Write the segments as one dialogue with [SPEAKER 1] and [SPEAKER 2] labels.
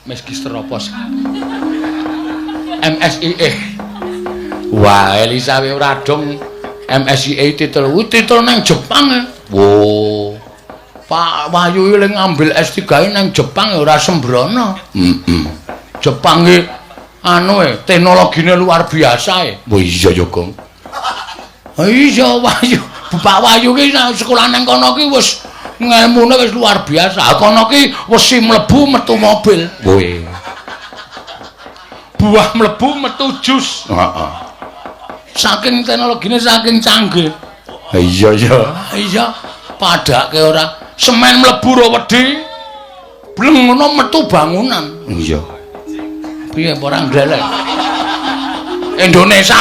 [SPEAKER 1] Magister apa sih? MSIE. Wah, Elisa ora dong MSIE titel nang Jepang. Wo. Pak Wahyu iki ngambil S3 nang Jepang ora sembrono. Jepang iki teknologine luar biasa e. Oh iya ya, Gong. Iya, Wahyu. Pak Wahyu ki sekolah nang kono ki wis ngelmune wis luar biasa. Kono ki wesi mlebu metu mobil. Woe. Buah mlebu metu jus. Heeh. Saking teknologine saking canggih. Iya ya. Iya. Padake ora semen mlebu ro wedi. Bleng ngono metu bangunan. Iya. Piye ora glelek. Indonesia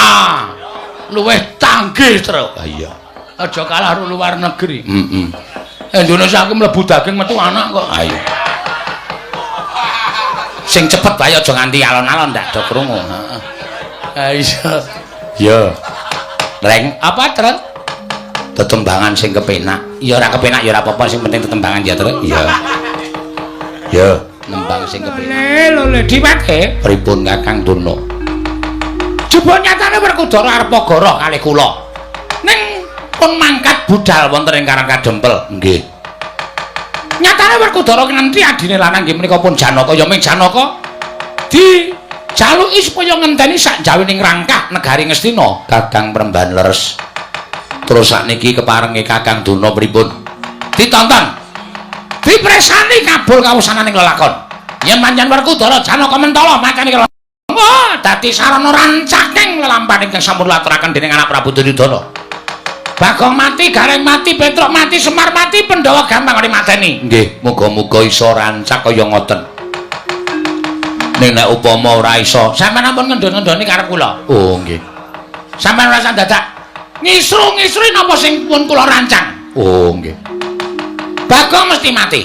[SPEAKER 1] luwih canggih terus. Iya. Aja kalah karo luar negeri. Indonesia iki mlebu daging metu anak kok. Ayo. Sing cepet bae aja nganti alon-alon ndak do krungu. Heeh. Iya. Ya. Reng, apa, Tren? Tetembangan sing kepenak. Ya ora kepenak ya ora apa-apa, sing penting tetembangan ya, Tren. Iya. Ya, nembang sing kepenak. Lho, diweke. Pripun Kakang Durna? Jebul nyatane Werkudara arep goroh kalih kula. Ning pun mangkat budal wonten ing Karang Kadempel. Nggih. Nyatane Werkudara nganti adine lanang nggih menika pun Janaka ya ming Janaka dijaluki supaya ngenteni sak jawining rangkah negari Ngastina. Kakang Premban leres. Terus sakniki keparenge Kakang Durna pripun? Ditonton. Dipresani kabul kawusananing lelakon. Yen pancen Werkudara Janaka mentala macane kala dadi sarana rancaking lelampahan ingkang sampun laturaken dening anak Prabu Duryudana. Bagong mati, Gareng mati, Petruk mati, Semar mati, Pandhawa gampang mateni. Nggih, muga-muga iso rancak kaya ngoten. Ning nek upama ora iso, sampeyan ampun ngendon-ngendoni karep kula. Oh, nggih. Sampeyan ora usah dadak ngisru-ngisri napa sing pun kula rancang. Oh, nggih. Bagong mesti mati.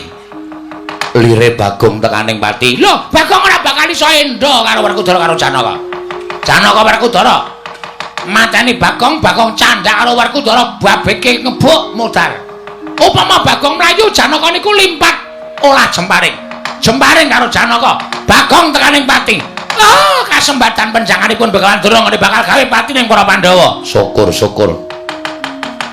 [SPEAKER 1] Lire Bagong tekaning pati. Lho, Bagong ora bakal iso endo karo Werkudara karo Janaka. Janaka Werkudara mateni Bagong, Bagong candhak karo Werkudara babeke ngebuk modar. Upama Bagong mlayu Janaka niku limpat olah jemparing. Jemparing karo Janaka. Bagong tekaning pati. Oh, kasembatan penjanganipun bakalan durung bakal gawe pati ning para Pandhawa. Syukur-syukur.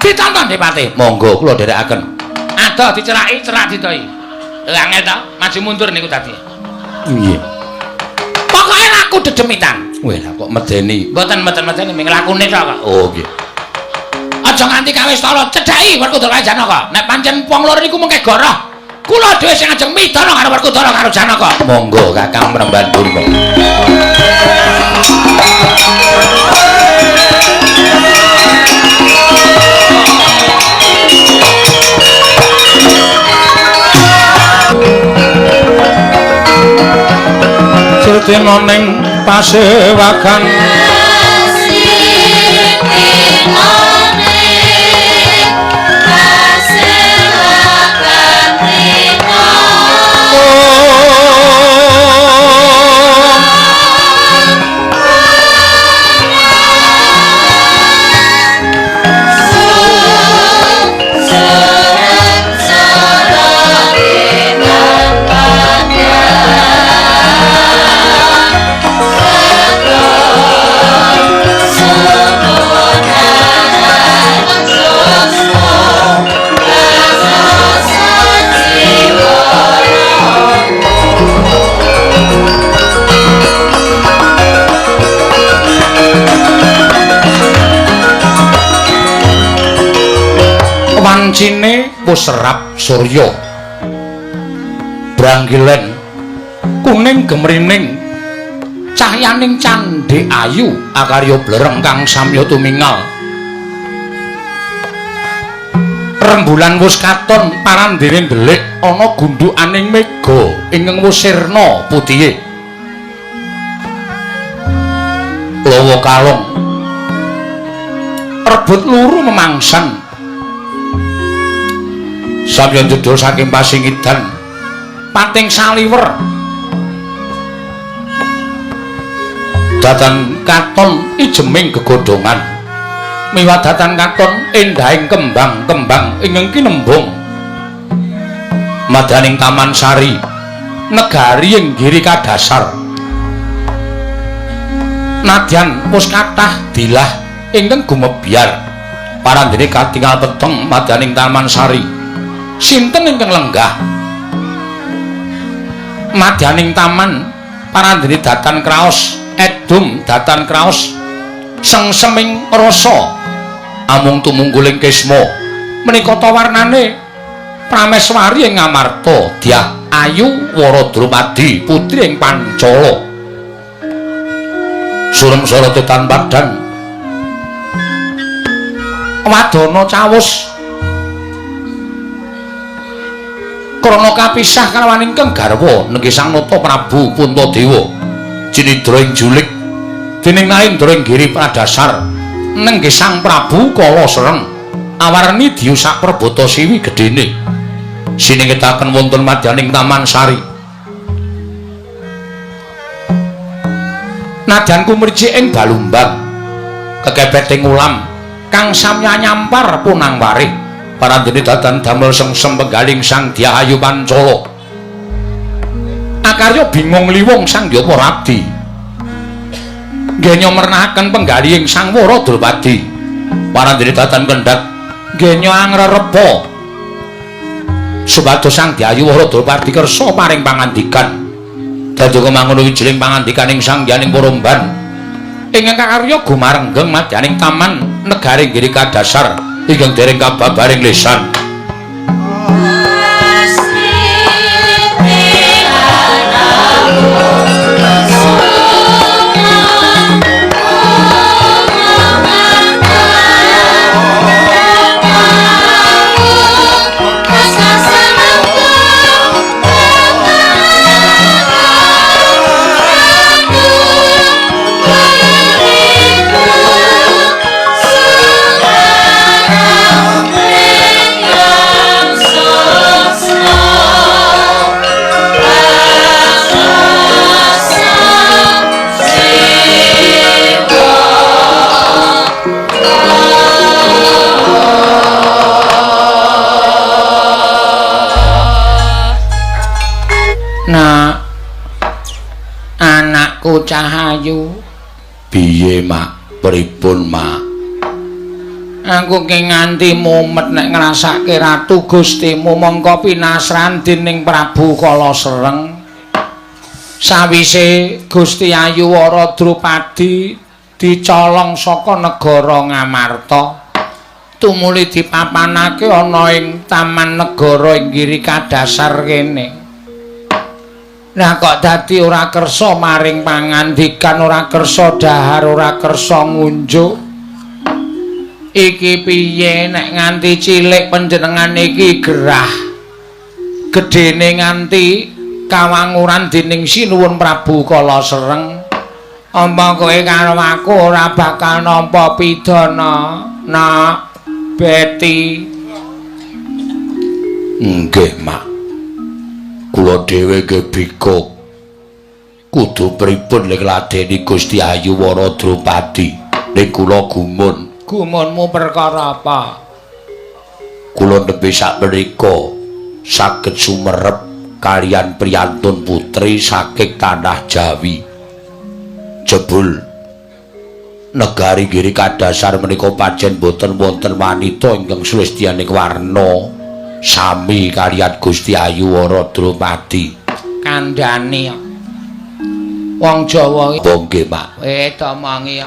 [SPEAKER 1] Ditonton Dipati. Monggo kula dherekaken. Adoh diceraki cerak didoi. Angel ta, maju mundur niku tadi. Nggih. Pokoke laku dedemitan. Weh, kok medeni. Mboten medeni ming lakune tok kok. Oh, nggih. Aja nganti kawis tala cedhaki Werkudara Janaka. Nek pancen wong loro niku mengke goroh, kula dhewe sing ajeng midana karo Werkudara karo Janaka. Monggo Kakang Premban Durna. Sirtina ning pasewakan wancine wis serap surya branggilen kuning gemrining cahyaning candhe ayu akarya blereng kang samya tumingal rembulan wis katon parandene ndelik ana gundukaning mega ingkang wis sirna putihe lawa kalong rebut luru memangsan sampeyan jedul saking pasingidan pating saliwer datan katon ijeming gegodhongan miwah datan katon endahing kembang-kembang ingkang kinembung madaning taman sari negari ing Giri Kadasar. Nadyan wis kathah dilah ingkang gumebyar parandene katingal peteng madyaning Taman Sari. Sinten ingkang lenggah madyaning taman parandene datan kraos edum datan kraos sengseming rasa amung tumungguling kesma menika ta warnane prameswari ing Ngamarta Dyah Ayu Wara Drupadi putri ing Pancala. Surem soroti tan badan wadana cawus krana kapisah kalawan ingkang garwa nenggih Sang Nata Prabu Puntadewa cinidra ing julik dening Narendra ing Giri Kadasar nenggih Sang Prabu Kala Sereng awarni diusak perbata siwi gedene siningetaken wonten madyaning Taman Sari. Nadyan kumriji ing balumbang kekebeting ulam kang samya nyampar punang warih parandene dadan damel sengsem penggaling Sang Dyah Ayu Pancala. Akarya bingung liwung Sang Dyapa Rabdi ngenya mernahaken penggaling Sang Wara Drupadi parandene dadan kendhat ngenya angrereba supados Sang Dyah Ayu Wara Drupadi kersa paring pangandikan. Dadoka mangono wijining pangandikaning Sang Hyaning Paromban ingkang karya gumarenggeng madyaning taman negari Giri Kadasar ingkang dereng kababaring lesan. Cahayu piye mak pripun mak aku ki nganti mumet nek ngrasake ratu Gustimu mongko pinasran dening Prabu Kala Sereng sawise Gusti Ayu Wara Drupadi dicolong saka negara Ngamarta tumuli dipapanake ana ing taman negara ing Giri Kadasar kene. Nah kok dadi ora kersa maring pangandikan, ora kersa dahar, ora kersa ngunjuk. Iki piye nek nganti cilik panjenengan iki gerah. Gedene nganti kawanguran dening Sinuwun Prabu Kala Sereng. Apa kowe karo aku ora bakal nampa pidana, Nak Beti? Nggih, Mak. Kula dhewe nggih bikuk kudu pripun nek ladeni Gusti Ayu Wara Drupadi nek kula gumun. Gumunmu perkara apa? Kula nembe sakmenika saged sumerep kaliyan priyantun putri saking tanah Jawi. Jebul negari Giri Kadasar menika pancen boten wonten wanita ingkang sulistyaning warna sami kaliyan Gusti Ayu Wara Drupadi. Kandhane wong Jawa iki nggih, Pak. Tomongi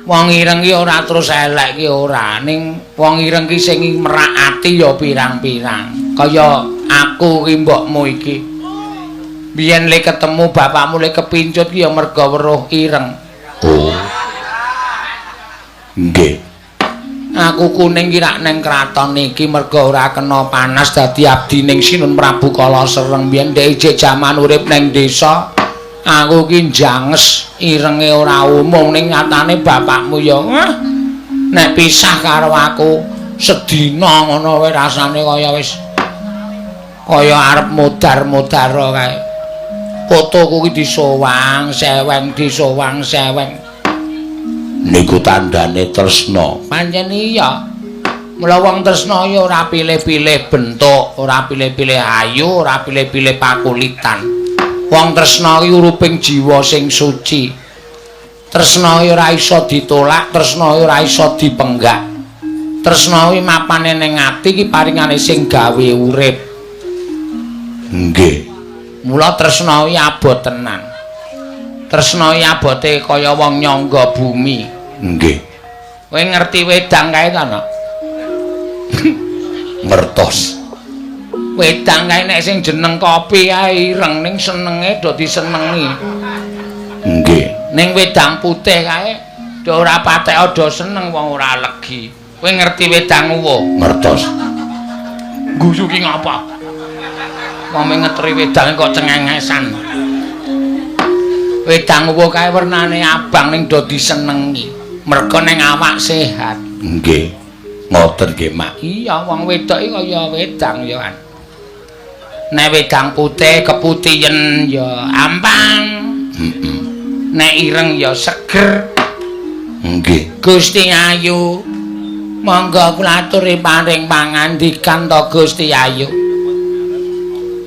[SPEAKER 1] wong ireng ki ora terus elek ki ora, ning wong ireng ki sing merak ati ya pirang-pirang. Kaya aku ki mbokmu iki. Biyen le ketemu bapakmu le kepincut ki ya merga weruh ireng. Oh. Nggih. Aku kuning ki rak ning kraton iki merga ora kena panas dadi abdi ning Sinun Prabu Kala Sereng. Biyen dhek ijek jaman urip ning desa. Aku ki janges irenge ora umum ning nyatane bapakmu ya nek pisah karo aku sedina ngono wae rasane kaya wis kaya arep mudar-mudar kae. Fotoku ki disowang seweng disowang seweng. Niku tandane tresna. Pancen iya. Mula wong tresna ya ora pilih-pilih bentuk, ora pilih-pilih ayu, ora pilih-pilih pakulitan. Wong tresna iki uruping jiwa sing suci. Tresna ora iso ditolak, tresna ora iso dipenggak. Tresna kuwi mapane ning ati iki paringane sing gawe urip. Nggih. Mula tresna kuwi abot tenan. Tresna iki abote kaya wong nyangga bumi. Nggih. Kowe ngerti wedang kae ta, Nak? Ngertos. Wedang kae nek sing jeneng kopi ae ireng ning senenge do disenengi. Nggih. Ning wedang putih kae do ora patek do seneng wong ora legi. Kowe ngerti wedang uwo? Ngertos. Guyu ki ngapa? Wong ngetri wedang kok cengengesan. Wedang uwo kae wernane abang ning do disenengi. Merga ning awak sehat. Nggih. Ngoten nggih, Mak. Iya, wong wedok iki kaya wedang ya kan. Nek wedang putih keputihen ya ampang. Heeh. Nek ireng ya seger. Nggih. Gusti Ayu. Monggo kula aturi paring pangandikan to Gusti Ayu.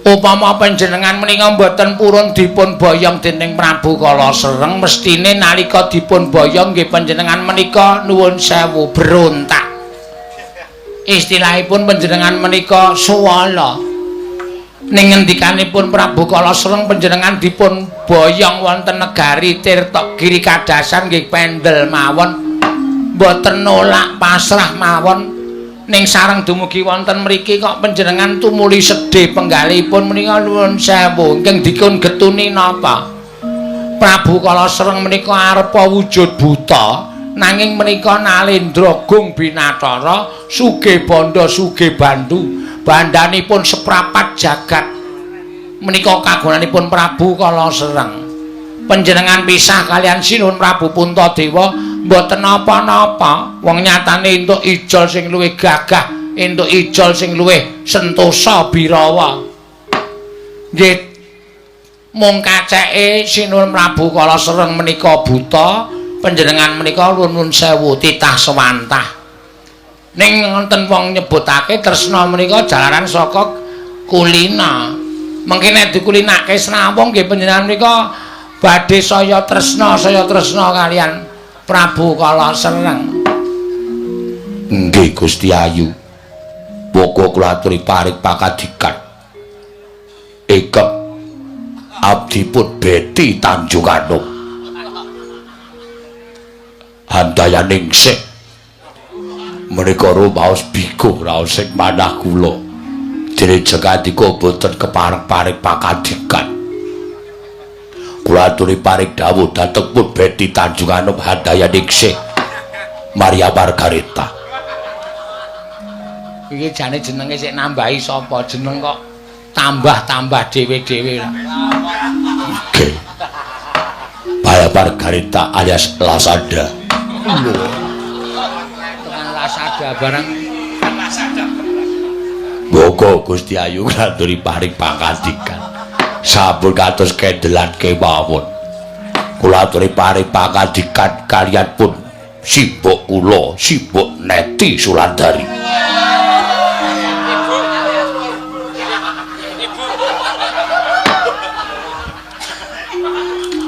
[SPEAKER 1] Upama panjenengan menika mboten purun dipun boyong dening Prabu Kala Sereng, mestine nalika dipun boyong nggih panjenengan menika nuwun sewu berontak. Istilahipun panjenengan menika suwala. Ning ngendikanipun Prabu Kala Sereng panjenengan dipun boyong wonten negari Tirta Giri Kadasan nggih pendel mawon. Mboten nolak pasrah mawon. Ning sareng dumugi wonten mriki kok panjenengan tumuli sedhe penggalipun menika nuwun sewu ingkang dikun getuni napa Prabu Kala Sereng menika arepa wujud buta nanging menika Nalendra Gung Binathara sugih bondo sugih bandu bandanipun seprapat jagat menika kagunganipun Prabu Kala Sereng panjenengan pisah kalian Sinuhun Prabu Puntadewa mboten napa-napa wong nyatane entuk ijol sing luwih gagah entuk ijol sing luwih sentosa birawa nggih mung kaceke Sinuhun Prabu Kala Sereng menika buta panjenengan menika nuwun sewu titah sewantah ning wonten wong nyebutake tresna menika jalaran saka kulina mengki nek dikulinake snawung nggih panjenengan menika badhe saya tresna kalian Prabu Kala Sereng. Nggih Gusti Ayu. Monggo kula aturi paring pakadikan. Ingkang abdipun Beti Tanjunganom. Handaya ningsih. Menika rumaos biku raos sing manah kula. Dene jengandika boten kepareng-pareng pakadikan. Kula aturi paring dawuh dhateng pun Beti Tanjunganom handaya ningsih Maria Margareta. Iki jane jenenge sik nambahi sapa jeneng kok tambah-tambah dhewe-dhewe. Oke. Maria Margareta alias Lasada. Lho. Tekan Lasada bareng Lasada. Monggo Gusti Ayu kula aturi paring pangandikan. Sampun kados kendelan kemawon. Kula aturi paring pangandikan kaliyan pun sibuk kula, sibuk Neti Sulandari.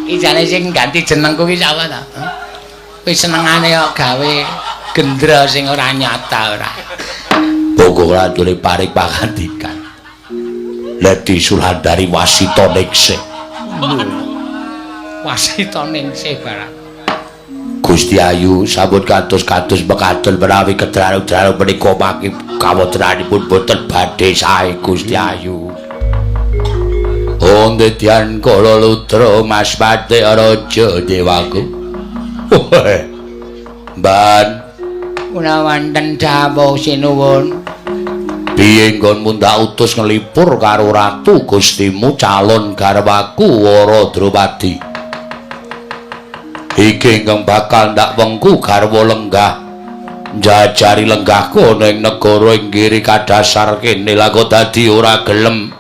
[SPEAKER 1] Iki jane sing ganti jenengku ki sapa ta? Kowe senengane kok gawe gendra sing ora nyata ora. Monggo kula aturi paring pangandikan. Neti Sulandari Wasita Ningsih. Wasita Ningsih barang. Gusti Ayu sampun kados-kados mekaten menawi kedralu-dralu menika mangke kawontenanipun boten badhe sae Gusti Ayu. Ondetian kala lutra Mas Pate Raja Dewaku. Ban kula wonten dawuh sinuwun. Piye nggon mundak utus ngelipur karo ratu Gustimu calon garwaku Wara Dropadi. Iki ingkang bakal ndak wengku garwa lenggah. Njajari lenggahku ning negara ing Giri Kadasar kene lha kok dadi ora gelem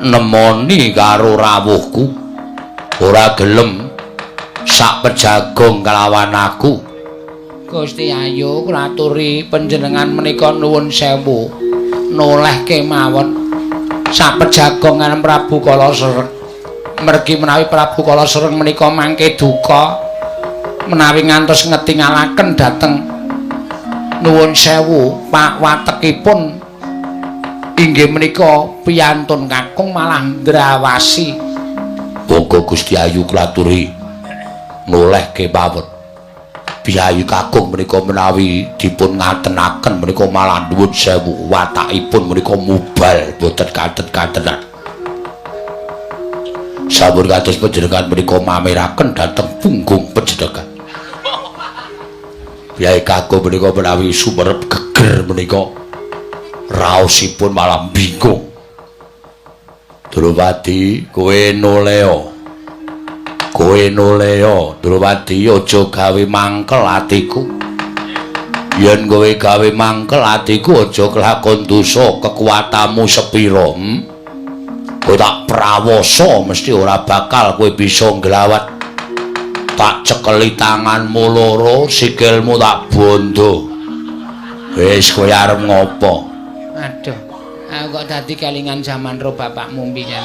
[SPEAKER 1] nemoni karo rawuhku. Ora gelem sak pejagong kelawan aku. Gusti Ayu kula aturi panjenengan menika nuwun sewu noleh kemawon sapejagongan Prabu Kalasereng mergi menawi Prabu Kalasereng menika mangke duka menawi ngantos ngetingalaken dhateng nuwun sewu Pak watekipun inggih menika piyantun kakung malah ndrawasi. Monggo Gusti Ayu kula aturi noleh kemawon Biyayi kakung menika menawi dipun ngatenaken menika malah nuwun sewu watakipun menika mubal boten katen-katenan. Sampun kados panjenengan menika mameraken dhateng punggung panjenengan. Biyayi kakung menika menawi sumerep geger menika raosipun malah bingung. Drupadi kowe noleo. Kowe noleo Drupadi aja gawe mangkel atiku. Yen kowe gawe mangkel atiku aja kelakon dosa kekuatanmu sepira. Kowe tak prawasa mesti ora bakal kowe bisa nglawat. Tak cekeli tanganmu loro, sikilmu tak bondo. Wis kowe arep ngopo? Aduh, aku kok dadi kelingan jaman ro bapakmu mbiyen.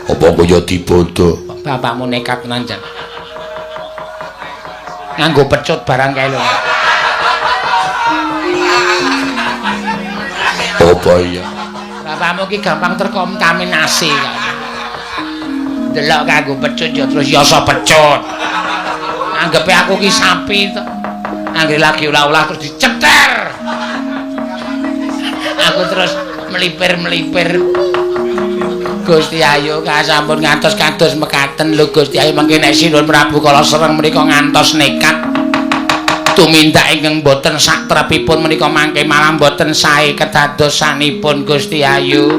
[SPEAKER 1] Apa kaya dibodo? Bapakmu nekat tenan jan. Nganggo pecut barang kae lho. Apa iya? Bapakmu ki gampang terkontaminasi kok. Delok kanggo pecut ya terus yasa pecut. Anggepe aku ki sapi to. Anggere lagi ulah-ulah terus diceter. Aku terus melipir-melipir. Gusti Ayu sampun ngantos kados mekaten lho Gusti Ayu mangke nek Sinuhun Prabu Kalasereng menika ngantos nekat tumindak ingkang boten saktrepipun menika mangke malah boten sae kedadosanipun Gusti Ayu.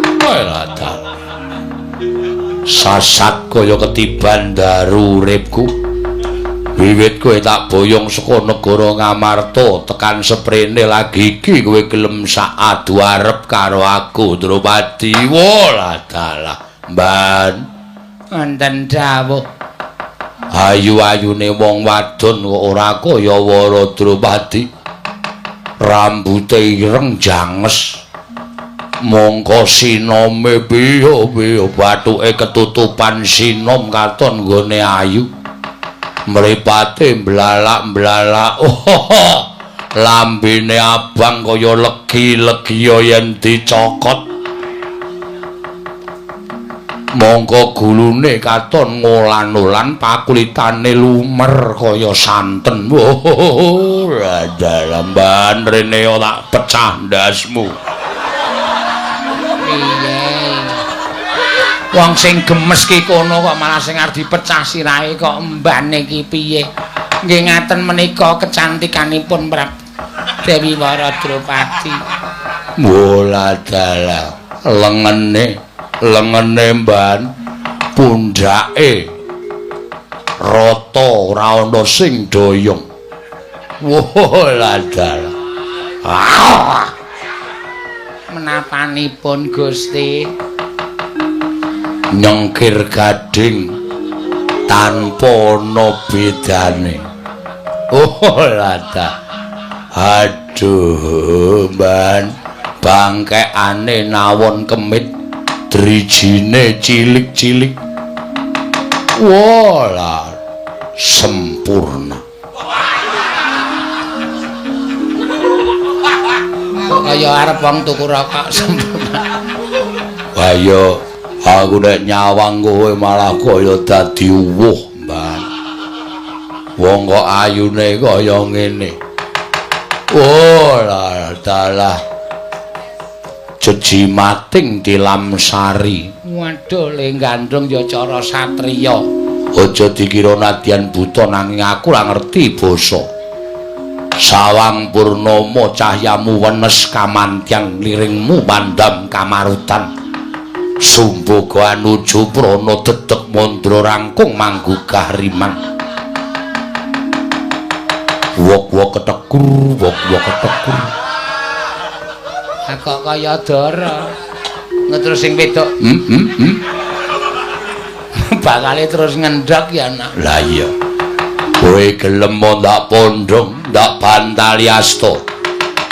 [SPEAKER 1] Sasat kaya ketiban daru uripku. Wiwit kowe tak boyong saka negara Ngamarta tekan seprene lagi iki kowe gelem sak adu arep karo aku Drupadi. Walah dalah mban wonten dawuh ayu-ayune wong wadon kok ora kaya wara Drupadi. Rambute ireng janges mongko sinome piye-piye bathuke ketutupan sinom katon nggone ayu. Mripate mblalak-mblalak. Oh, lambene abang kaya legi-legya yen dicokot. Mongko gulune katon ngolan-olan pakulitane lumer kaya santen. Oh, dalamban rene tak pecah ndasmu. Wong sing gemes ki kono kok malah sing arep dipecah sirahe kok mbane ki piye. Nggih ngaten menika kecantikanipun Dewi Wara Drupadi. Bola dalah lengene mban pundhake rata ora ana sing doyong. Bola dalah. Menapanipun Gusti? Nyengkir gading tanpa ana bedane. Oh lada. Aduh mban bangkekane nawon kemit drijine cilik-cilik. Wala sempurna. Kaya arep wong tuku rokok sempurna. Ayo aku nek nyawang kowe malah kaya dadi uwuh, Mbak. Wong kok ayune kaya ngene. Oh, dalah. Jejimating tilam sari. Waduh, le gandrung ya cara satriya. Aja dikira nadyan buta nanging aku ora ngerti basa. Sawang purnama cahyamu wenes kamantyang liringmu mandam kamarutan. Sumboga anuju prana dedeg mandra rangkung manggugah riman. Wok-wok ketekur, wok-wok ketekur. Kok kaya dara. Terus sing wedok, Bakale terus ngendhok ya, Nak. Lah iya. kowe gelem ndak pondong ndak bantali asta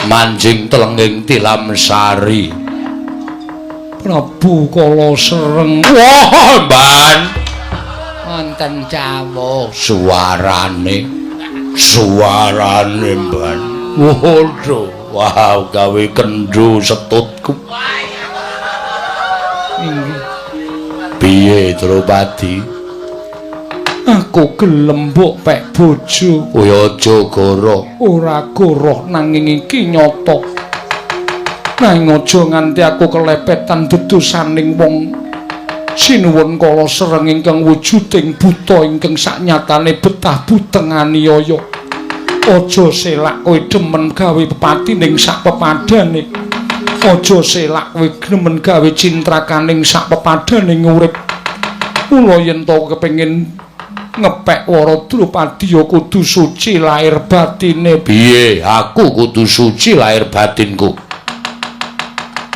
[SPEAKER 1] manjing telenging tilam sari Prabu Kala Sereng wah mban wonten cawuh suarane mban waduh wow gawe kendhu setutku piye Drupadi aku gelem mbok pek bojo kaya aja goroh ora goroh nanging iki nyata nanging aja nganti aku kelepetan dedosaning wong sinuwun Kala Sereng ingkang wujuding buta ingkang saknyatane betah buteng aniaya aja selak kowe demen gawe pepatining sak pepadane aja selak kowe demen gawe cintrakaning sak pepadaning urip mula yen to kepengin ngepek Wara Drupadi ya kudu suci lahir batine piye aku kudu suci lahir batinku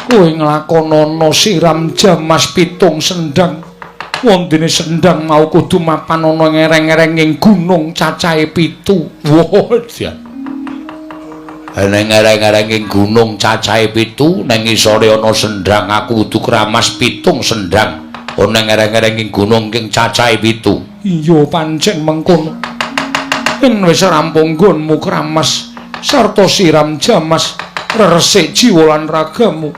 [SPEAKER 1] kowe nglakonana siram jamas pitung sendang wondene sendang mau kudu mapan ana ngereng-ngerenging gunung cacahe 7 wah ana ngereng-ngerenging gunung cacahe 7 ning isore ana sendang aku kudu kramas pitung sendang ana ngereng-ngerenging gunung king cacahe 7 iya pancen mengkono yen wis rampung nggonmu kramas sarta siram jamas resik jiwa lan ragamu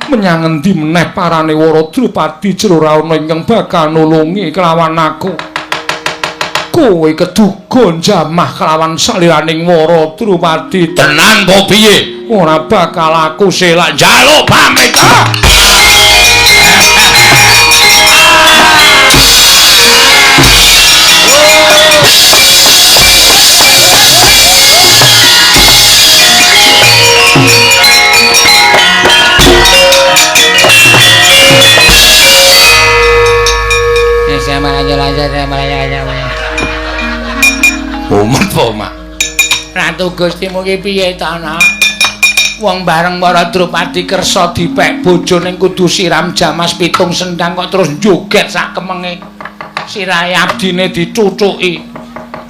[SPEAKER 1] menyang endi meneh parane Wara Drupadi jero ra ana ingkang bakal nulungi kelawan aku kowe keduga jamah kelawan saliraning Wara Drupadi tenan po piye ora bakal aku selak njaluk pamit Mak. Ratu Gustimu ki piye ta, Nak? Wong bareng Wara Drupadi kersa dipek bojone kudu siram jamas pitung sendang kok terus joget sak kemenge. Sirahe abdine dicucuki.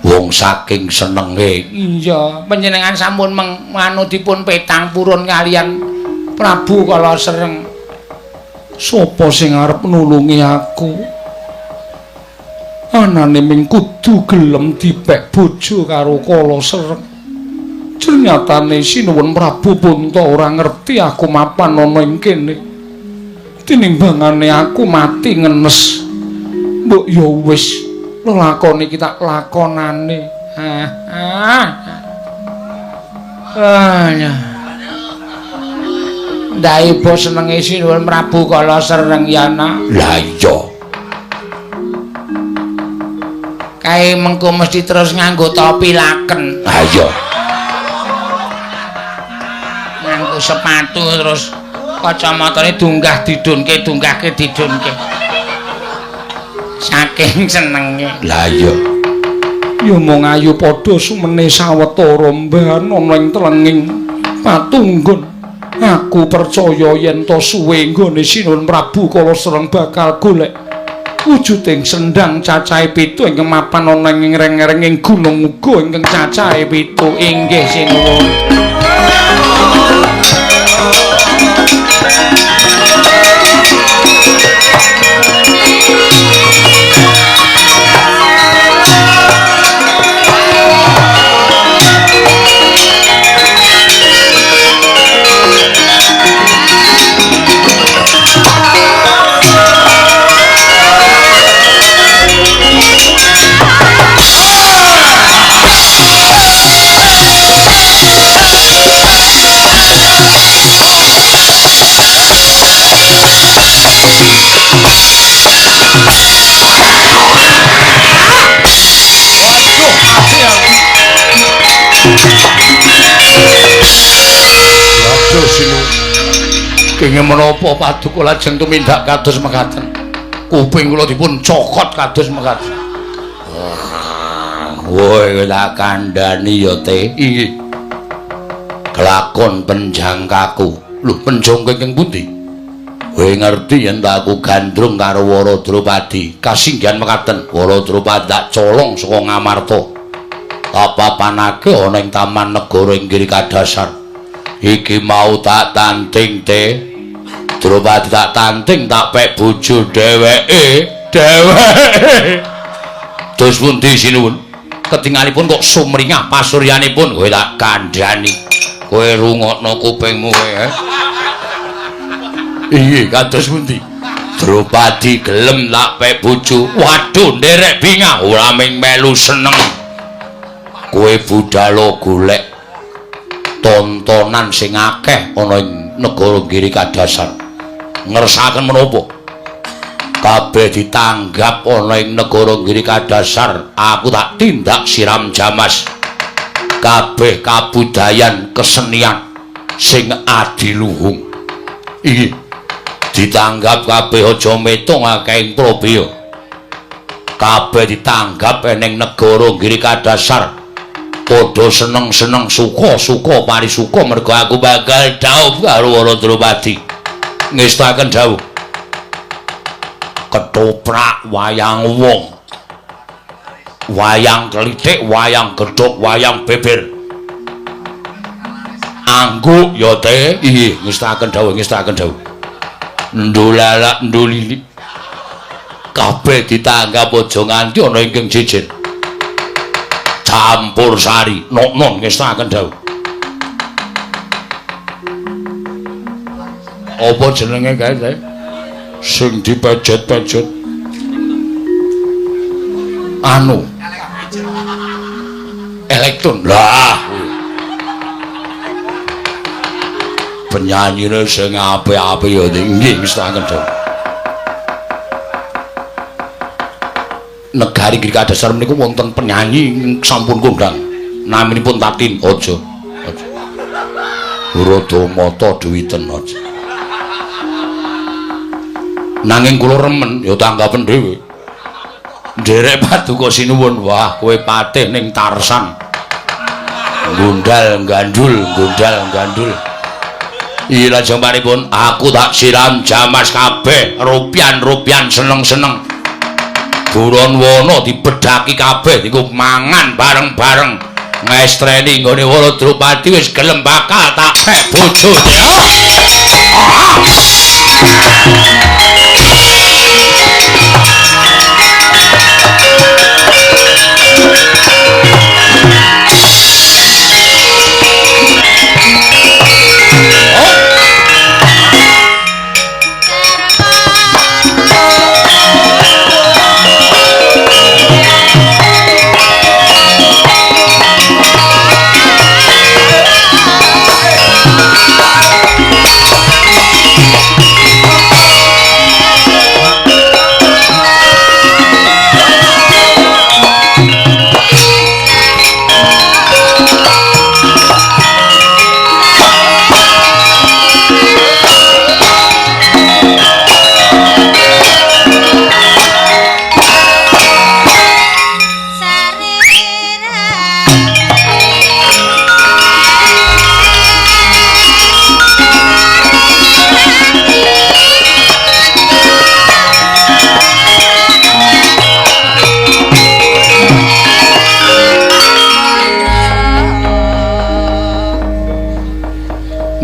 [SPEAKER 1] Wong saking senenge. Iya, panjenengan sampun manu dipun petang purun kalian Prabu Kala Sereng. Sopo sing arep nulungi aku? Anane ming kudu gelem dipek bojo karo Kala Sereng. Ternyatane sinuwun Prabu Punta ora ngerti aku mapan ana ing kene. Tinimbangane aku mati ngenes. Mbok ya wis lelakon iki tak lakonane. Ndai bos senenge sinuwun Prabu Kala Sereng ya nak. Lah iya. Kae mengko mesti terus nganggo topi laken. Ha iya. Nganggo sepatu terus kacamatane dunggah didunke dunggahke didunke. Saking senenge. Lah iya. Ya mung ayu padha sumene sawetara mban ana ing telenging patunggon. Aku percaya yen to suwe nggone Sinuwun Prabu Kala Sereng bakal golek wujuding sendang cacahe 7 ingkang mapan ana ing reng-renging gunung uga ingkang cacahe 7 inggih sinuwun. Kenging menapa paduka lajeng tumindak kados mekaten. Kuping kula dipun cokot kados mekaten. Woi tak kandhani ya te. Inggih. Kelakon penjangkaku. Lho penjangka ing pundi? Kowe ngerti yen aku gandrung karo Wara Drupadi. Kasinggihan mekaten Wara Drupadi tak colong saka Ngamarta. papanake ana ing taman negara inggih kadasar. Iki mau tak tanting te. Drupadi tak tanting tak pek bojo dheweke. Terus pundi sinuwun? Ketingalipun kok sumringah pasuryanipun kowe tak kandhani. Kowe rungokno kupingmu kowe. Iya kados pundi? Drupadi gelem tak pek bojo. Waduh nderek bingah ora ming melu seneng. Kowe budhal golek tontonan sing akeh ana ing negara Giri Kadasar. Ngersakaken menapa? Kabeh ditanggap ana ing negara Giri Kadasar, aku tak tindak siram jamas. Kabeh kabudayan kesenian sing adiluhung. Iki ditanggap kabeh aja metung akeh ing Probya. Kabeh ditanggap ning negara Giri Kadasar. Padha seneng-seneng suka-suka parisuka mergo aku bakal dhaup karo Wara Drupadi. Ngestaken dhaup. Ketoprak wayang wong. Wayang klithik, wayang gedhog, wayang beber. Angguk ya teh. Nggih, ngestaken dhaup. Ndolalak ndolili. Kabeh ditanggap aja nganti ana ingkang jejer. Campur sari, non ngestaken dhaup. Apa jenenge kae teh? Sing dipejet-pejet. Anu. Elektron. Lah. Penyanyine sing apik-apik ya nggih ngestaken dhaup. Negari Giri Kadasar meniku wonten penyanyi sampun kondang naminipun Tatin aja Uradamata Duwiten aja nanging kula remen ya tanggapen dhewe nderek paduka sinuwun wah kowe patih ning Tarsan gundal gandul iya lajeng paripun aku tak siram jamas kabeh rupian seneng-seneng Buron Wono dibedhaki kabeh iku mangan bareng-bareng ngestreni nggone Wara Drupadi wis gelem bakal tak pek bojone.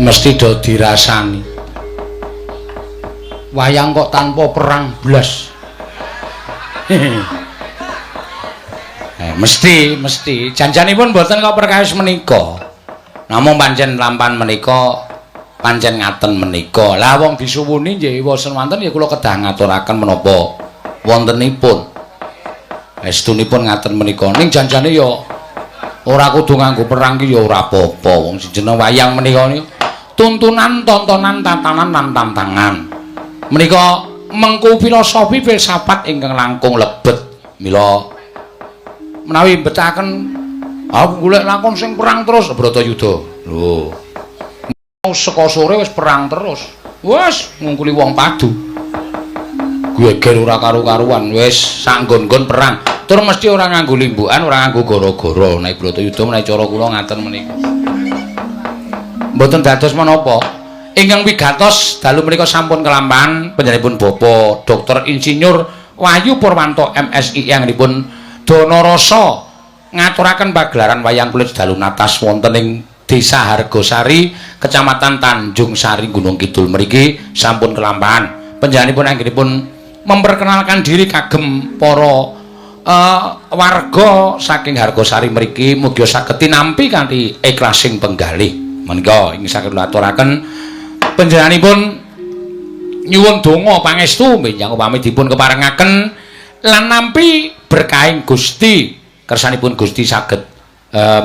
[SPEAKER 1] Mesti do dirasani wayang kok tanpa perang blas mesti janjanipun mboten kok perkawis menika namung pancen lampan menika pancen ngaten menika lah wong disuwuni nggih wonten wonten ya kula kedah ngaturaken menapa wontenipun estunipun ngaten menika ning janjane ya ora kudu nganggo perang ki ya ora apa-apa wong jeneng wayang menika niku tuntunan, tontonan, tatanan, lan tantangan. Menika mengku filosofi filsafat ingkang langkung lebet. Mila menawi betaken aku golek lakon sing perang terus Bratayuda. Lho. Mau saka sore wis perang terus. Wes ngungkuli wong padu. Geger ora karu-karuan, wis sanggon-gon perang. Tur mesti ora nganggo limbukan, ora nganggo gara-gara. Nek Bratayuda menawi cara kula ngaten menika. Mboten dados menapa ingkang wigatos dalu menika sampun kelampahan panjenenganipun Bapak Dr. Insinyur Wahyu Purwanto MSI anggenipun Danarasa ngaturaken pagelaran wayang kulit dalu natas wonten ing Desa Hargosari, Kecamatan Tanjung Sari, Gunung Kidul mriki sampun kelampahan. Panjenenganipun anggenipun memperkenalkan diri kagem para warga saking Hargosari mriki mugi saged tinampi kanthi ikhlasing penggalih. Menika ing saged aturaken panjenenganipun nyuwun donga pangestu menjang upami dipun keparengaken lan nampi berkahing Gusti kersanipun Gusti saged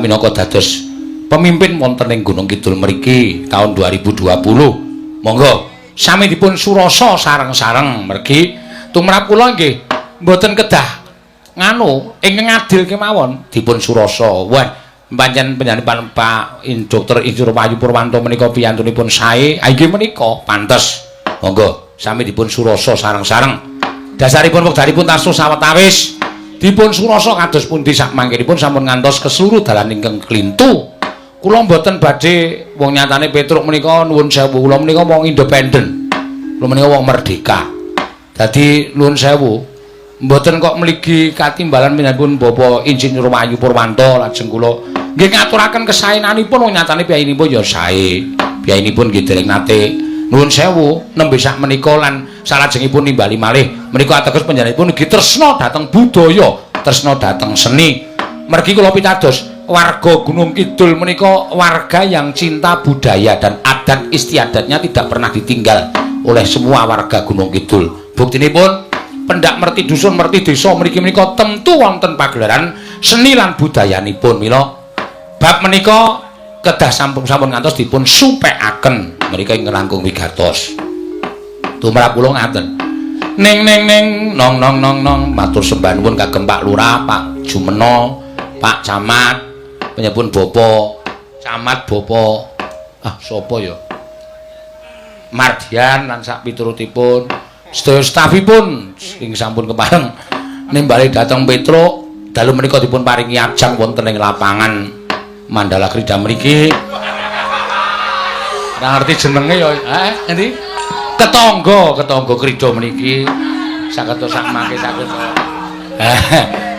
[SPEAKER 1] minangka dados pemimpin wonten ing Gunung Kidul mriki tahun 2020. Monggo sami dipun surasa sareng-sareng mergi tumrap kula nggih mboten kedah nganu ingkang adil kemawon dipun surasa. Wah, pancen panjenengan Pak Dr. Insinyur Wahyu Purwanto menika piyantunipun sae. Inggih menika pantes. Monggo sami dipun surasa sareng-sareng. Dasaripun wekdalipun tasus sawetawis dipun surasa kados pundi sak mangkenipun sampun ngantos keseluruh dalan ingkang klintu. Kula mboten badhe wong nyatane Petruk menika nuwun sewu kula menika wong independen. Kula menika wong merdeka. Dadi nuwun sewu mboten kok mligi katimbalan minangkun Bapak Insinyur Wahyu Purwanto lajeng kula nggih ngaturaken kesaenanipun wong nyatane piyayinipun ya sae. Piyayinipun nggih dereng nate nuwun sewu nembe sak menika lan salajengipun nimbali malih menika ateges panjenenganipun nggih tresna dhateng budaya, tresna dhateng seni. Mergi kula pitados warga Gunung Kidul menika warga yang cinta budaya dan adat istiadatnya tidak pernah ditinggal oleh semua warga Gunung Kidul. Buktinipun pendak merti dusun merti desa mriki menika tentu wonten pagelaran seni lan budayanipun. Mila bab menika kedah sampun ngantos dipun supekaken menika ing langkung wigatos. Tumrap kula ngaten. Ning nong nong matur sembah nuwun kagem Pak Lurah, Pak Jumeno, Pak Camat, penyebun Bopo, Camat Bopo, sapa ya? Mardian lan sak piturutipun, sedaya stafipun sing sampun kepareng nimbali dhateng Petruk, dalu menika dipun paringi ajang wonten ing lapangan Mandala Krida mriki. Ora ngerti jenenge ya, endi? Ketangga krida mriki. Saketo sak mangke saketo.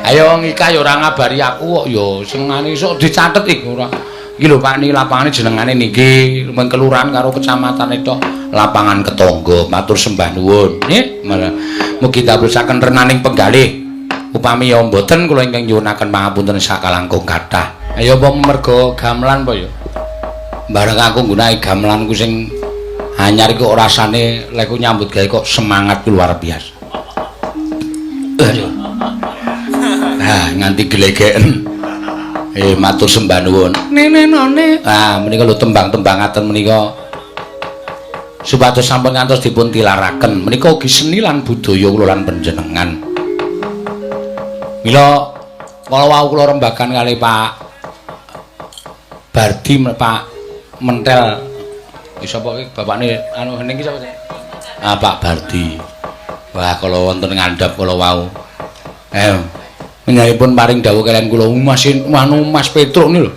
[SPEAKER 1] Ayo ngika ya ora ngabari aku kok ya senengane iso dicatet iki ora. Iki lho Pak niki lapangane jenengane niki lumen kelurahan karo kecamatan itu lapangan Ketangga. Matur sembah nuwun nggih. Mugi dadosaken renaning penggalih. Upami ya mboten kula ingkang nyuwunaken pangapunten sakalangkung kathah. Ayo apa mergo gamelan apa ya? Bareng aku nggunakake gamelanku sing anyar iku rasane lek nyambut gawe kok semangat luar biasa. Nah, nganti glegeken. Matur sembah nuwun. Nenenane. Menika lho tembang-tembangaken menika supados sampun ngantos dipun tilaraken. Menika ugi seni lan budaya kula lan panjenengan. Mila kala wau kula rembagan kali Pak Bardi, Pak Mentel. Sapa iki bapakne anu hening iki sapa? Pak Bardi. Wah, kala wonten ngandhap kala wau. Menyahipun paring dawuh kalian kula Mas Petruk niku lho.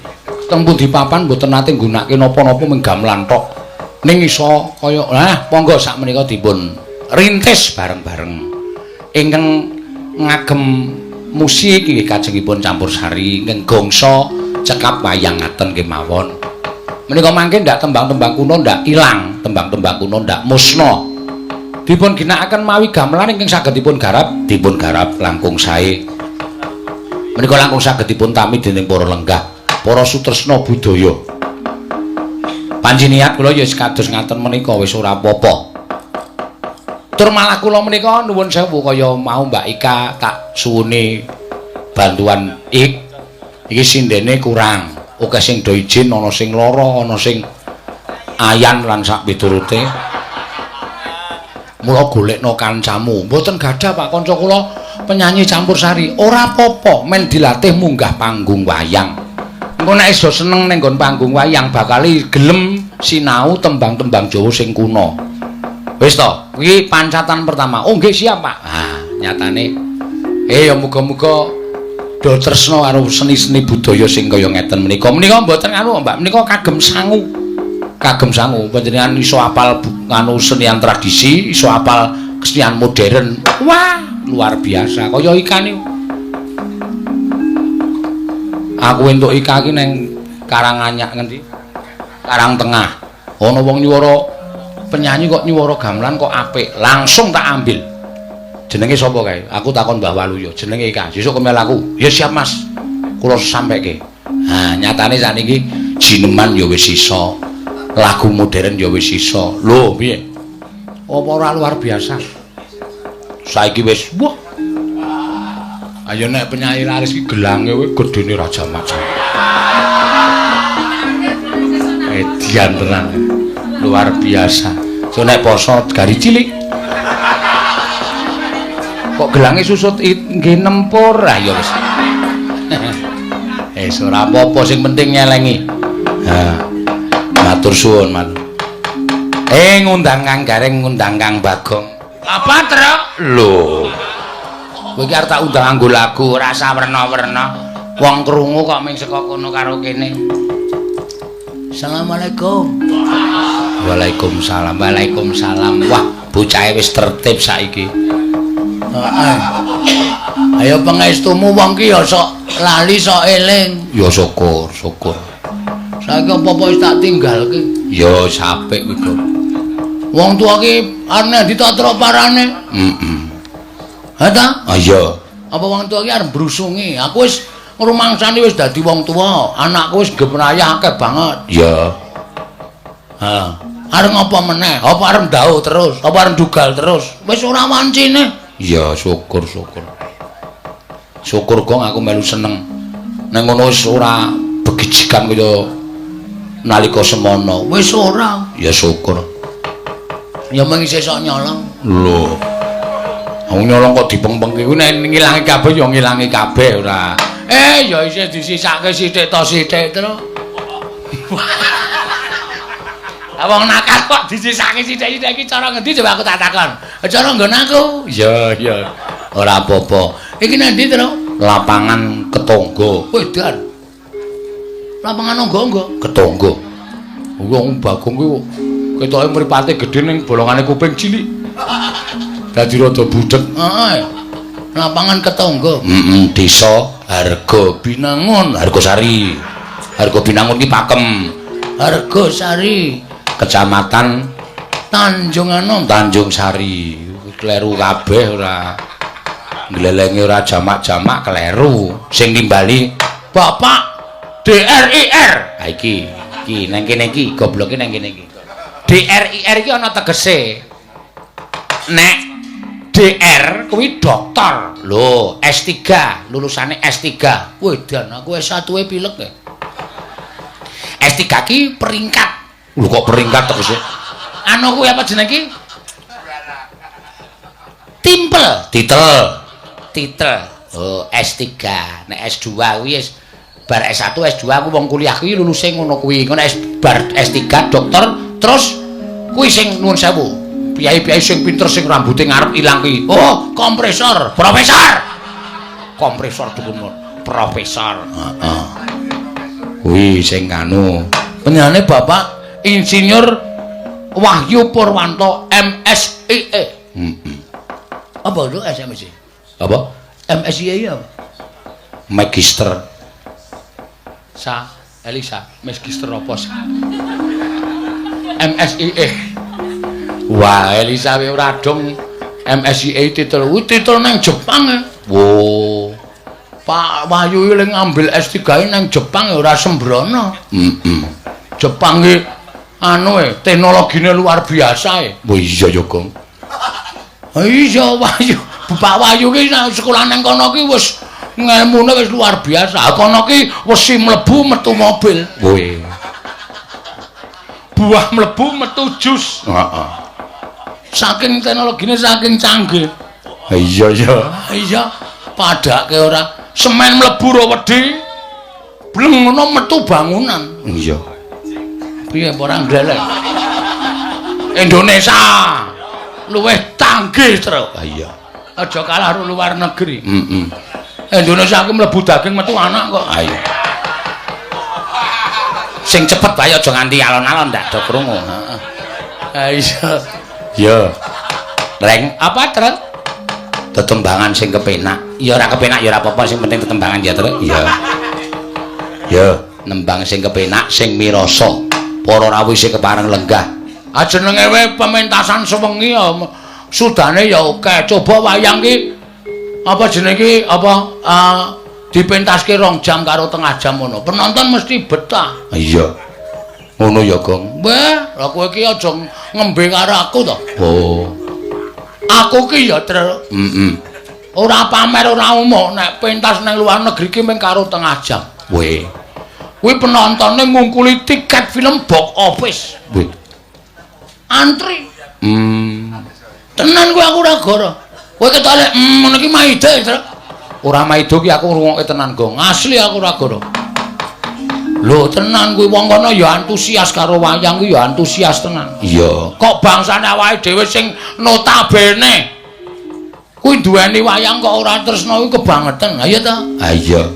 [SPEAKER 1] Teng pundi papan mboten nate nggunakake napa-napa mung gamelan tok. Ning iso kaya monggo sak menika dipun rintis bareng-bareng. Ingkang ngagem musik nggih kajengipun campursari ingkang gongso cekap wayang ngaten kemawon. Menika mangke ndak tembang-tembang kuno ndak ilang, tembang-tembang kuno ndak musna. Dipun ginakaken mawi gamelan ingkang saged dipun garap langkung sae. Menika langkung saged dipun tami dening para lenggah, para sutresna budaya. Panjenengan kula ya kados ngaten menika wis ora apa-apa. Tur malah kula menika nuwun sewu kaya mau Mbak Ika tak suwune bantuan iki sindene kurang. Oke sing do izin ana sing lara, ana sing ayan lan sak piturute. Mula golekno kancamu. Mboten gadah Pak kanca kula penyanyi campursari. Ora apa-apa, men dilatih munggah panggung wayang. Engko nek iso seneng ning nggon panggung wayang bakal gelem sinau tembang-tembang Jawa sing kuno. Wis to, kuwi pancatan pertama. Oh nggih siap Pak. Nyatane ya muga-muga do tresna karo seni-seni budaya sing kaya ngeten menika. Menika mboten anu Mbak, menika kagem sangu. Panjenengan iso apal anu senian tradisi, iso apal kesenian modern. Wah, luar biasa. Kaya ikan niku. Aku entuk Ika iki ning Karanganyak ngendi? Karang Tengah. Ana wong nyuwara penyanyi kok nyuwara gamelan kok apik. Langsung tak ambil. Jenenge sapa kae? Aku takon Mbah Waluyo. Jenenge Ika. Sesuk kemel aku. Ya siap Mas. Kula sampeke. Nah, nyatane sakniki jineman ya wis iso. Lagu modern ya wis iso. Lho, piye? Apa ora luar biasa? Saiki wis wah. Ayo nek penyanyi laris iki gelange kuwi gedene Raja Macan. Edian tenan. Luar biasa. So nek poso gari cilik. Kok gelange susut nggih nempur. Ah ya wis. Ora apa-apa sing penting nyelengi. Ha. Matur suwun, Man. Ngundang Kang Gareng, ngundang Kang Bagong. Apa, Truk? Lho. Kowe iki arep tak undang nganggo lagu rasa werna-werna. Wong krungu kok ming saka kono karo kene. Assalamualaikum. Waalaikumsalam. Waalaikumsalam. Wah, bocahe wis tertib saiki. Heeh. Ayo pangestumu wong ki ya sok lali sok eling. Ya syukur. Saiki apa-apa wis tak tinggalke. Ya sapik kuwi, Gur. Wong tuwa ki arep ditatra parane. Heeh. Ha ta? Ah iya. Apa wong tuwa ki arep brusungi. Aku wis ngrumangsani wis dadi wong tuwa. Anakku wis geprayah akeh banget. Iya. Ha. Arep ngapa meneh? Apa arep ndauh terus? Apa arep dugal terus? Wis ora wancine. Iya, syukur. Syukur kok aku melu seneng. Nang ngono wis ora begijikan kaya nalika semono. Wis ora. Ya syukur. Ya mung sesuk nyolong. Lho. Wong nyolong kok dipeng-pengke kuwi nek ngilangi kabeh ya ngilangi kabeh ora. Ya isih disisake sithik to sithik terus. Wong nakal kok disisake sithik-sithik iki cara ngendi coba aku tak takon. Cara nggon aku. Ya. Ora apa-apa. Iki nang ndi, Tru? Lapangan Ketonggo. Wedan. Lapangan Onggonggo. Ketonggo. Wong Bagong kuwi ketoke mripate gedhe ning bolongane kuping cilik. Dadi rada budhek. Heeh. Lapangan Ketonggo. Desa Hargobinangun, Hargosari. Hargobinangun ki Pakem. Hargosari, Kecamatan Tanjung Anom, Tanjung Sari. Kleru kabeh ora. Nglelengi ora jamak-jamak kleru. Sing nimbali Bapak DRIR. Ha iki nang kene iki, gobloke nang kene iki. DRIR iki ana tegese. Nek DR kuwi dokter. Lho, S3, lulusane S3. Wedan, aku S1 pilek ya. S3 ki peringkat. Lho kok peringkat tegese? Anu kuwi apa jenenge iki? Titel. Oh, S3. Nek S2 kuwi wis bar S1, S2 aku wong kuliah kuwi luluse ngono kuwi. Ngono bar S3 dokter terus kuwi sing nuwun sewu. Piyai-piyai sing pinter sing rambuté ngarep ilang kuwi. Oh, kompresor, profesor. Kompresor dukun profesor. Heeh. Kuwi sing anu. Penyane Bapak Insinyur Wahyu Purwanto MSIE. Apa itu MSIE? Apa? MSIE apa? Magister. Elisa, magister apa sih? MSIE. Wah, Elisa we ora dong MSIE titel. Titel nang Jepang ya. Wo. Pak Wahyu iki ngambil S3 nang Jepang ya ora sembrono. Jepang ki anu teknologine luar biasa e. Oh iya ya, Gong. Iya Wahyu. Pak Wahyu ki nang sekolah nang kono ki wis ngelmune wis luar biasa. Kono ki wesi mlebu metu mobil. Woe. Buah mlebu metu jus. Heeh. Saking teknologine saking canggih. Iya. Iya. Padake ora semen mlebu ro wedi. Bleng ngono metu bangunan. Iya. Piye ora nglelek. Indonesia luwih tanggih, Tru. Iya. Aja kalah karo luar negeri. Indonesia ki mlebu daging metu anak kok. Ayo. Sing cepet bae aja nganti alon-alon ndak do krungu. Heeh. Ha iya. Ya. Reng, apa, Tru? Tetembangan sing kepenak. Ya ora kepenak ya ora apa-apa, sing penting tetembangan ya, Tru. Iya. Ya, nembang sing kepenak sing mirasa. Para rawuh sing kepareng lenggah. Jenenge wae pementasan sewengi ya sudane ya akeh. Coba wayang ki apa jenenge ki apa dipentaske 2 jam karo tengah jam ngono. Penonton mesti betah. Iya. Ngono ya, Gong. Wah, lha kowe ki aja ngembe karo aku to. Oh. Aku ki ya ora pamer ora umum nek pentas nang luar negeri ki mung karo tengah jam. Weh. Kuwi penontonne ngungkuli tiket film box office. Weh. Antri. Tenan kuwi aku ora goro. Kowe ketok lek ngono ki maida, Tru. Ora maida ki aku ngrungokke tenan, Gong. Asli aku ora goro. Lho tenan kuwi wong kono ya antusias karo wayang kuwi ya antusias tenan. Iya. Kok bangsane awake dhewe sing notabene kuwi duweni wayang kok ora tresno kuwi kebangetan. Ha iya ta? Ha iya.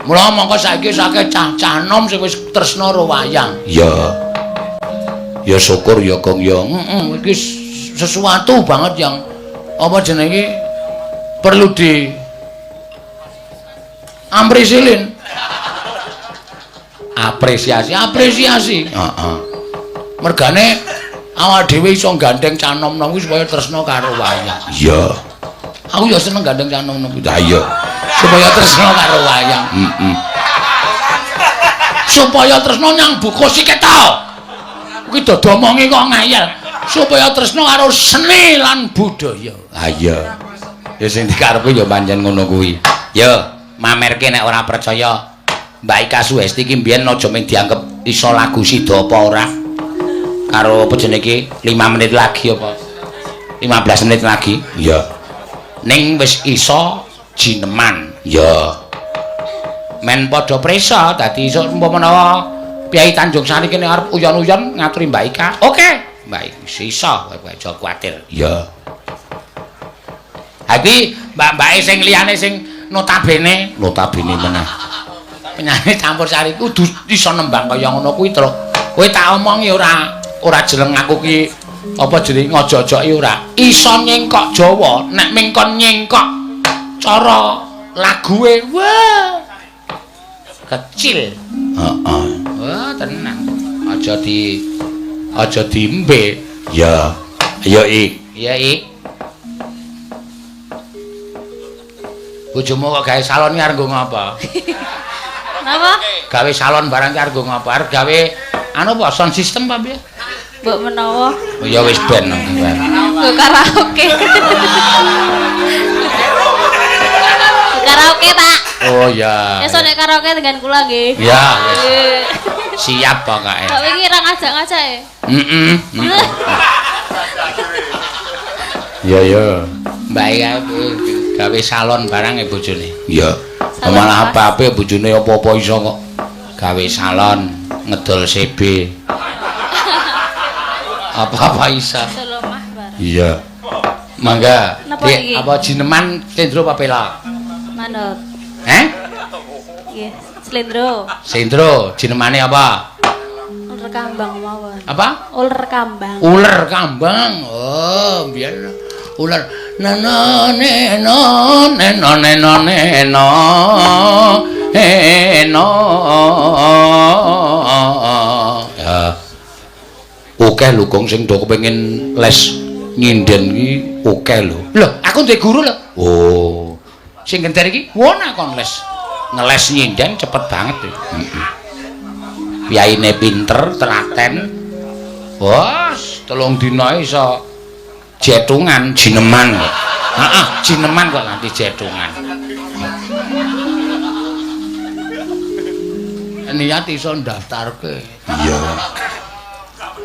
[SPEAKER 1] Mula mongko saiki akeh cah-cah nom sing wis tresno karo wayang. Iya. Ya syukur ya Gong ya. Iki sesuatu banget yang apa jenenge perlu di amprisilin. Apresiasi. Heeh. Mergane awak dhewe iso gandeng cah nom-nom kuwi supaya tresno karo wayang. Iya. Aku ya seneng gandeng cah nom-nom kuwi. Ha iya. Supaya tresno karo wayang. Supaya tresno nyang buku siket to. Kuwi dodo omonge kok ngayal. Supaya tresno karo seni lan budaya. Ha iya. Ya sing dikarepe ya pancen ngono kuwi. Ya, mamerke nek ora percaya Mbak Ika Suhesti ki mbiyen aja mung dianggep iso lagu sida apa ora. Karo apa jenenge iki 5 menit lagi apa 15 menit lagi. Iya. Ning wis iso jineman. Ya. Men padha prisa dadi iso umpama Piai Tanjung Sari kene arep uyon-uyon ngaturi Mbak Ika. Oke, Mbak Ika iso kowe aja kuwatir. Ya. Ha iki mbak-mbake sing liyane sing notabene meneh. Penyanyi campur sari kudu iso nembang kaya ngono kuwi, Tru. Kowe tak omongi ora jeleng aku ki apa jenenge ngojo-ojoki ora. Iso nyengkok Jawa, nek ming kon nyengkok cara laguwe wah kecil. Heeh. Wah, tenang. Aja diembe. Ya. Ya, Ik. Ya, Ik. Bojomu kok gawe salon ki arep nggo ngapa?
[SPEAKER 2] Napa?
[SPEAKER 1] Gawe salon barang ki arep nggo ngapa? Arep gawe anu apa sound system apa piye?
[SPEAKER 2] Mbok menawa.
[SPEAKER 1] Oh ya wis ben.
[SPEAKER 2] Nggo karaoke. Karaoke, Pak.
[SPEAKER 1] Oh ya.
[SPEAKER 2] Esuk nek karaoke dengan kula nggih.
[SPEAKER 1] Ya, wis. Siap pokoke.
[SPEAKER 2] Kok wingi ra ngajak-ngajak e?
[SPEAKER 1] Ya ya. Mbak ya gawe salon barang e bojone. Iya. Malah apa-apa bojone apa-apa iso kok gawe salon, ngedol CB. Apa-apa iso.
[SPEAKER 2] Selomah bareng.
[SPEAKER 1] Iya. Mangga. Apa jineman Slendro apa Pela?
[SPEAKER 2] Manut. Nggih, Slendro.
[SPEAKER 1] Slendro, jinemane apa?
[SPEAKER 2] Uler kambang mawon.
[SPEAKER 1] Apa?
[SPEAKER 2] Uler kambang.
[SPEAKER 1] Uler kambang. Oh, biar ular neno neno neno neno neno neno ya oke lho Gong sing do kepengin les nyinden ki oke lho aku ndek guru lho oh sing genter iki wona kon les ngeles nyinden cepet banget lho piyaine pinter telaten bos 3 dina iso jetungan jineman kok. Heeh, jineman kok nanti jetungan. Niat iso ndaftarke. Iya.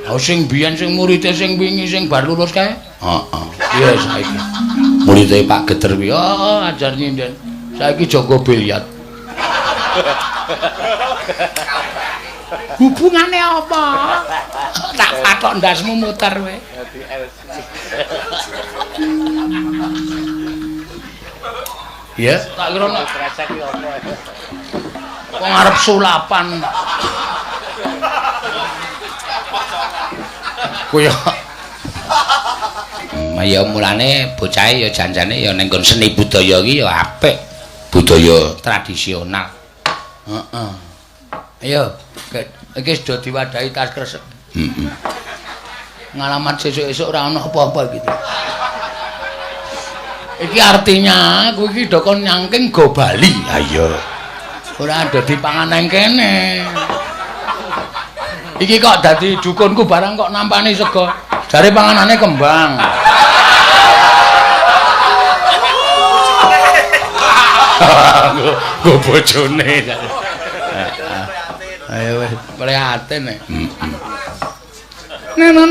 [SPEAKER 1] Lah sing biyen sing murite sing wingi sing bar lulus kae? Heeh. Iya saiki. Murite Pak Geter kuwi ajar nyinden. Saiki jago biliar. Hubungane apa? Tak patok ndasmu muter kowe. Ya, tak kira nek wong arep sulapan. Kuwi ya mulane bocahe ya janjane ya ning seni budaya iki ya apik. Budaya tradisional. Heeh. Ayo, iki sudah diwadahi tas kresek. Ngalamat sesuk-esuk ora ana apa-apa gitu. Iki artinya kowe iki do kon nyangking go Bali. Ha iya. Ora ada dipangan nang kene. Iki kok dadi dukunku barang kok nampani sego. Jare panganane kembang. Go bojone. Ayo wis prihatin nek. Neno